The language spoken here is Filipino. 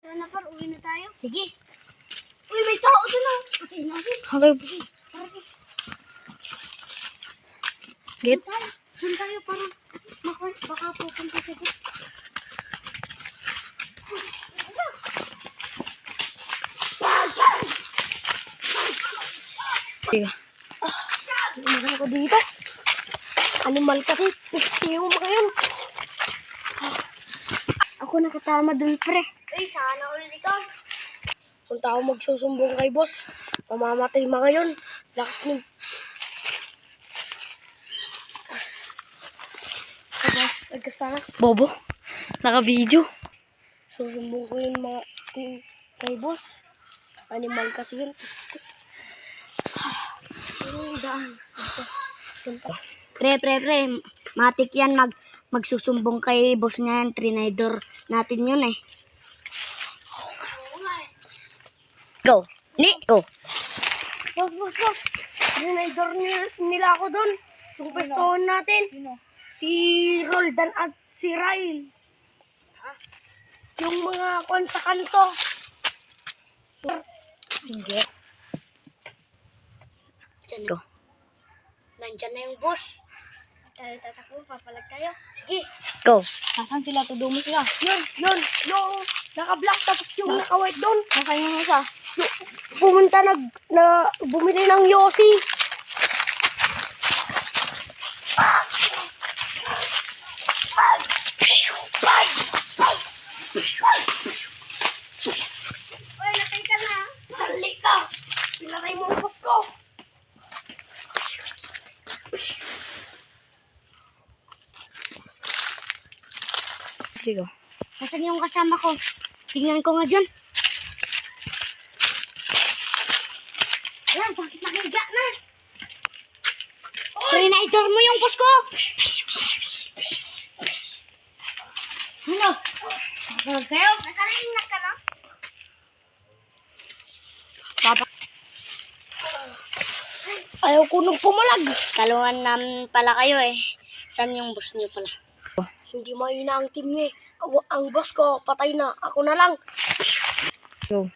Tara na par, uwi na tayo. Sige. Uy, may tao doon ah. Patayin natin. Okay. Sige, tara. Git. Doon tayo para baka pupunta siya doon. Sige. Lumagan ko dito. Animal kasi. Sino mo ngayon? Ako nakatama doon, pre. Uy, sana ulit ikaw. Kung tao magsusumbong kay boss, mamamatay mga yun. Lakas ni... Tapos, agkasana. Bobo. Naka-video. Susumbong ko yung mga kay boss. Animal kasi yun. Ang daan. Pre. Matik yan magsusumbong kay boss niya yan. Trinidor natin yun eh. Go. Go. Boss. Trinidor nila ako doon. Yung pestohan natin. Si Roldan at si Ryle. Yung mga kwan sa kanto. Sige. Go. Nandyan na yung boss. Tayo tatakbo, papalag tayo. Sige. Go. Saan sila? Tudo mo sila. Yun. Yung naka-black tapos yung naka-white doon. Nakain mo siya. Pumunta bumili ng Yossi. Oy, natay ka na. Dali ka. Pinatay mo ang boss ko. Sige. Nasaan yung kasama ko? Tingnan ko nga dyan. Ayan, bakit nakahiga na? Trinidor mo yung boss ko! Ano? Kapag kayo? Nakarating na ka na? Ayaw ko nung pumalag. Kalungan namin pala kayo eh. Saan yung boss niyo pala? Hindi mahina ang team niya eh. Ang boss ko, patay na. Ako na lang. Go.